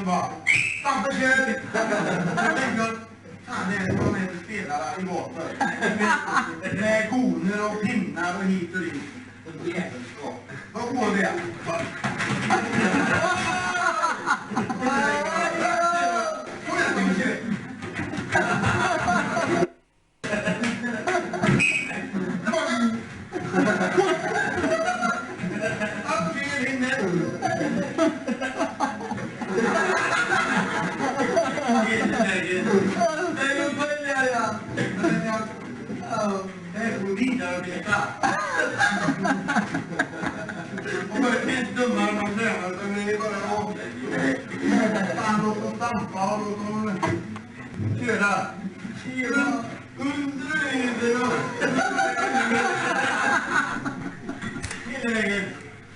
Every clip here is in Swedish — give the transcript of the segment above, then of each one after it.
han bara, Svante kör! Jag tänkte att fan, det är som en spelare i vapen. Med koner och pinnar och hit och dit. Och jävelskap. Vad går det?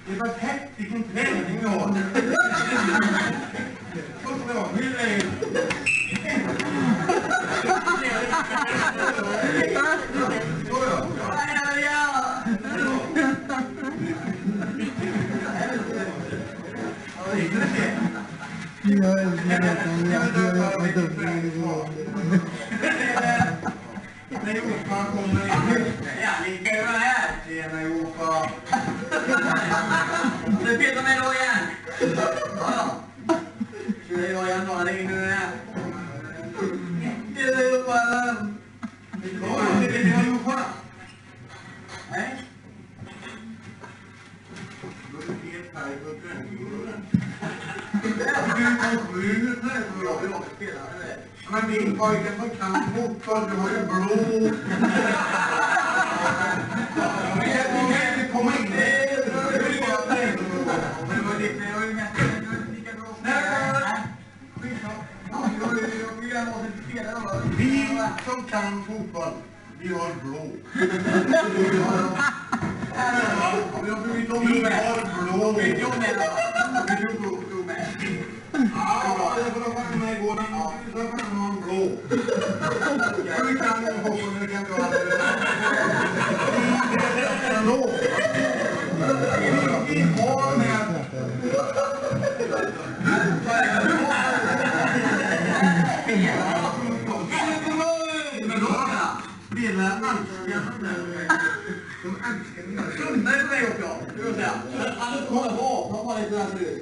Det var tätt vilken träning jag har. Du Peter med då igen. Ja. Ska jag igen då? Det är nu här. Det är ju bara... Det är ju bara... Nej. Då är det helt här på träningsgården. Jag vill också spela det. Men din pojke som kan fotboll, du har ju blå. Jag vill inte komma in. Vi som kan fotboll, vi har blå. Vi har blå. Vill du med? Ja, det får vara med igår. Det får vara blå. Vi kan ju fotboll, men det kan inte vara blå. Vi har med. Sundar på mig också. Du vill säga. Han kommer på. Han var lite där förut.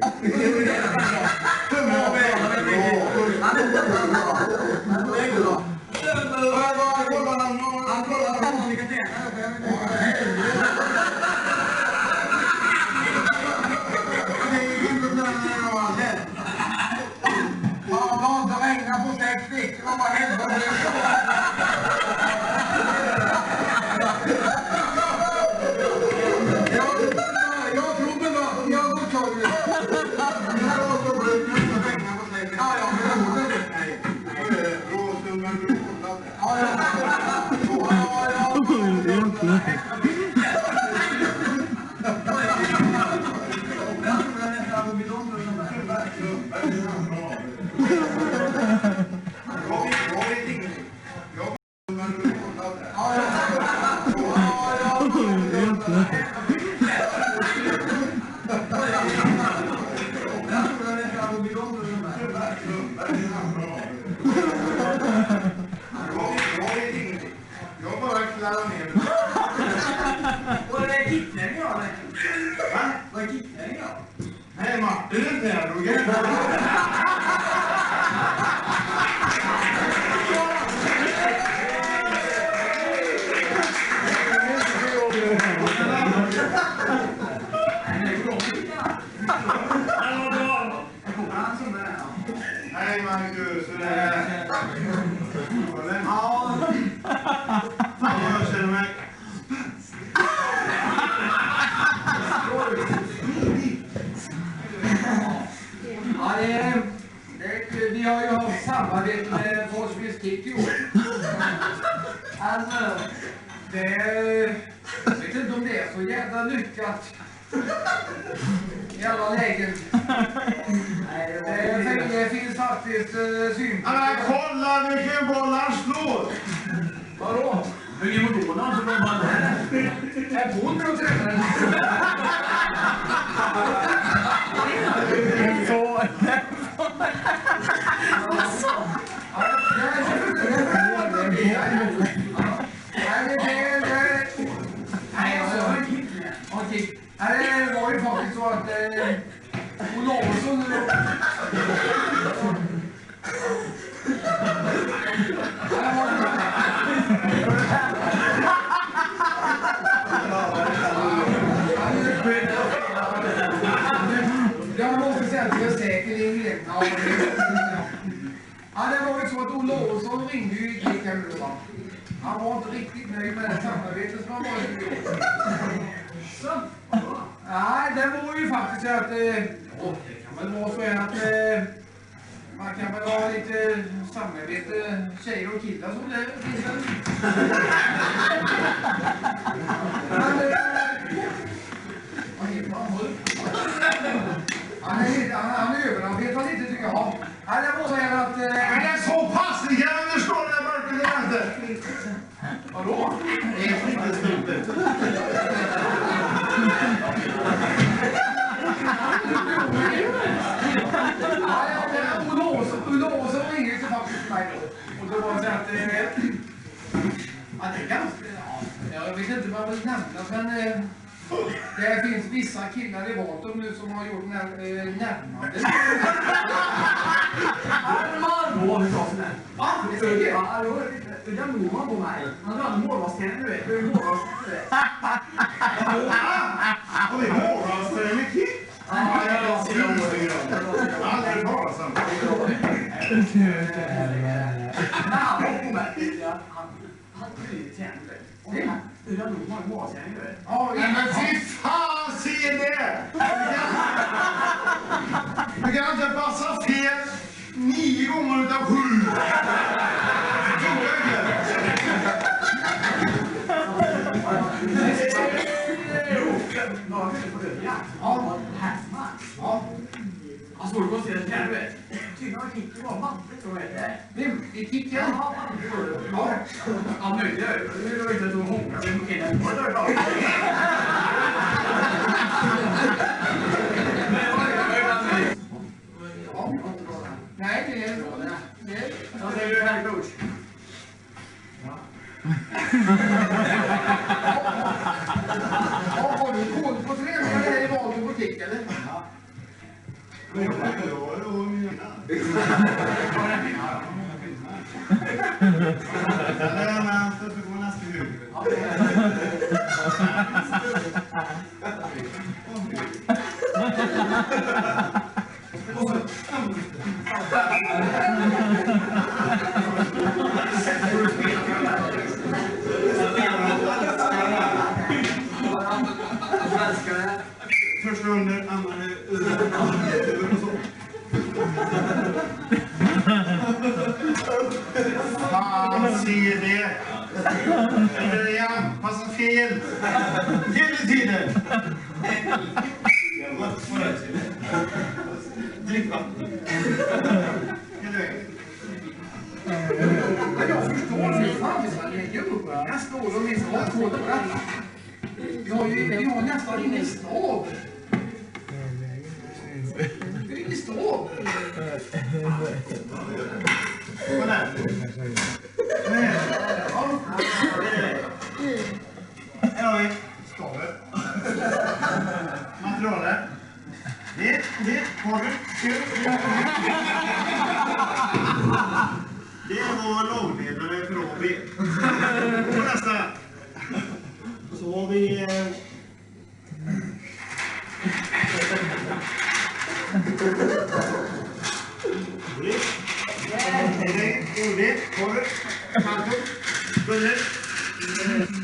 Han är på vilka Jag bara klarar ner. Vad är det kickning jag? Va? Vad är kickning jag? Nej, Martin är inte här, Roger. Hej Marcus, hur är det? Ja. Fan vad jag känner mig. Ja, vi har ju haft samarbete med Forsbys Kick i år. Alltså, jag vet inte om det är så jävla lyckat i alla lägen. Nej, det finns faktiskt synpunkter. Men kolla vilken boll han slår! Vadå? Hur är det då någon som bara där? Är på under och tränar? Så. ju faktiskt så att Olausson jag måste säga att jag är säker i en ja, det var ju så att Olausson ringde ju i Kemmerova. Han var inte riktigt nöjd med det samarbetet som han var i. Nej, det var ju faktiskt så att det kan väl vara så att man kan väl ha lite samarbete tjejer och killar som det finns väl. Han är överarbetad lite tycker jag. Nej, det var så här att... Men det är så pass! Ni kan understå det här mörkret eller inte? Vadå? Det är fritidspunkter. Olausson ringde sig faktiskt mig då. Och då var det så att... Ja, det är ganska... Ja, jag vet inte vad jag vill nämna, men... Det finns vissa killar i Vatum nu som har gjort närmande. Då har vi pratat med. Ja, det är säkert. Ja, då är det Norman på mig. Han har en målvaktstränare, du vet. Du är en målvaktstränare. Har vi målvaktstränare Kit? Ja, jag ser det. Aldrig talas om. Han var på mig. Han blir tränare. Du har nog många målvaktstränare. Ja, men fy fan, se det! Du kan inte passa fel 9 gånger utav 7. Tror jag Han såg på sig den du vet. Tydligen har Kicki var manligt tror jag det. Vem? I Kicken? Ja, han nöjde jag. Det var inte att du hånglar med killen. Det var bra. Nej, det är bra. Vad säger du här coach? Har du koll på träningar här i Vatum butik eller? Första under, andra fan, se det. Eller igen, passa fel. Hela tiden. Drick vatten. Jag förstår hur fan vi ska lägga upp nästa år om vi ska ha koll på detta. Vi har nästan ingen stab. Det är ingen stab. Kolla där. Här har vi stavet. Materialet. Det har du. Det är vår långledare för AB. Och nästa. Så har vi...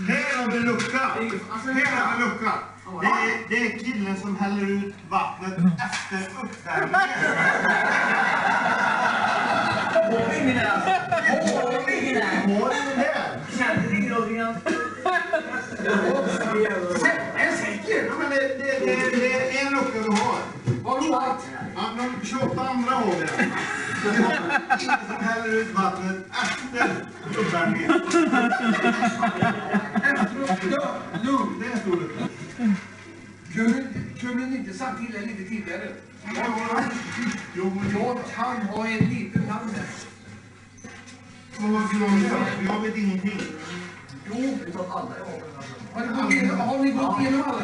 Här har vi lucka. Det är killen som häller ut vattnet efter uppvärmningen. Ingen där. Kände du inrådningen? En säker. Ja, men det är en lucka du har. Vadå? Ja, de 28 andra har vi. Vi har ingen som häller ut vattnet efter uppvärmningen. Lugn, det är en stor lucka. Kunde ni inte sagt till er lite tidigare? Jo, Jag kan ha en liten hand här. vad ska man göra? Jag vet ingenting. Jo, Vi tar alla i vapen. Har ni gått igenom alla?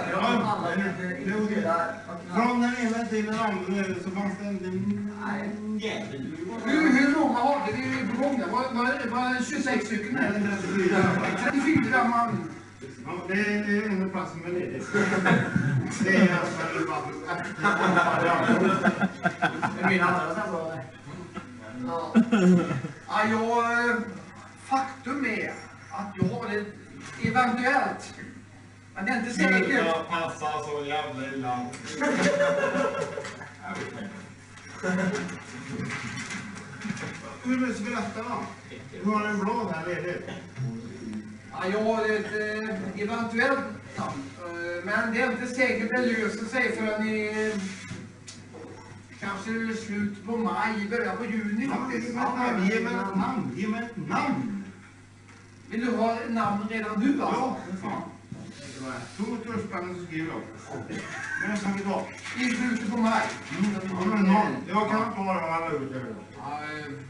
Från den ena till den andra så fanns det en jävel. Hur många har det? Det är ju många. Var det 26 stycken här? 34 man. Ja, det är en plats som är ledig. Det är alltså Det är min andra samtal. Ja, faktum är att jag har det eventuellt. Men det är inte säkert. Jag passar så jävla illa. Hur vill du berätta då? Du har en blad här ledig. Ja, jag har ett eventuellt namn. Men det är inte säkert det löser sig förrän i kanske slut på maj, början på juni faktiskt. Ge mig ett namn. Ge mig ett namn. Vill du ha namn redan nu alltså? Ja. Stort ursprung så skriver jag. Men som idag. I slutet på maj. Jag kan inte vara alla ute. Ja,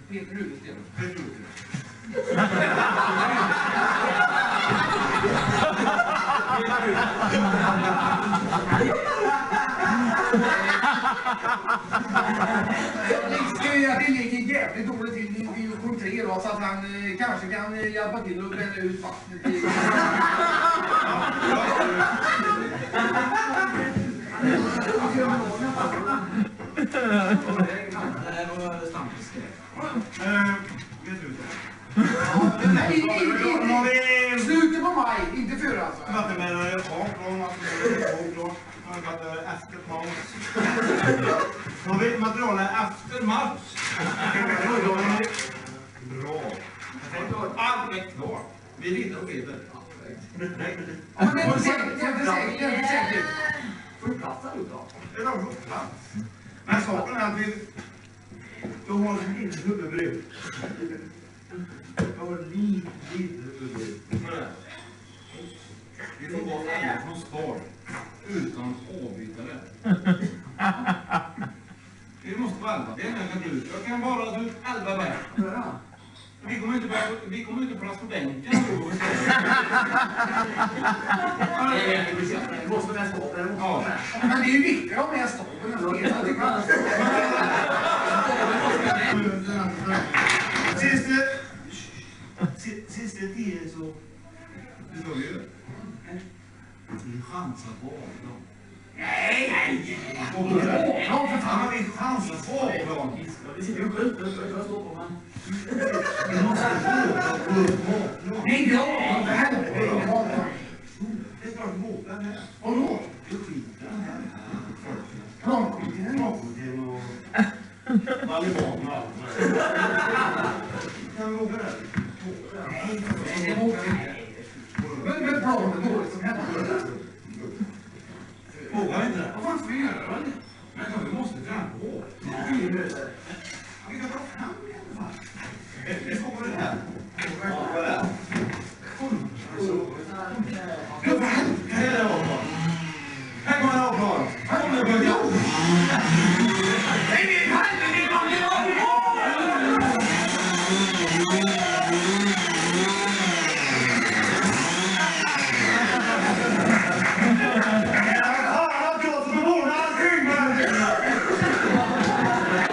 Peter Rudesten. Det ligger jävligt dåligt till i division 3 då, så att han kanske kan hjälpa till att bränna ut vattnet. Slutet på maj, inte förr alltså. Vattenmätare, efter paus. Materialet efter match. Bra. Allt är klart. Vi rider och rider. Men det är inte säkert. Får du plats här ute då? Det är nog plats. Men saken är att du har en liten huvudbrev. Jag har lite huvudbrev. Vi får gå alla från start utan avbytare. Vi måste vara 11. Det är en kan ut. Jag kan bara ta ut 11 bär. Vi kommer inte plats på bänken. Det måste med ståpen. Ja. Men det är ju viktigt att ha med ståpen. Sista tiden så... Hur ska vi göra? Vi chansar på avplan. Nej! Ja, för fan, vi chansar på avplan. Vi sitter ju skjut. Jag står på man. Vi måste våga på avplan. Nej, ja! Det här är det är klart våga här. och då? Det skiter här. Plankommittén. Plankommittén och... Taliban och allt. Kan vi våga det? Nej, det vågar vi inte. Men planen går det som händer. Vågar vi inte det? Vad fan ska vi göra? Men vi måste träna på. Vi kan ta fram det i alla fall. Vi ska på det här. Vad är det? Här kommer avplan. Här kommer avplan.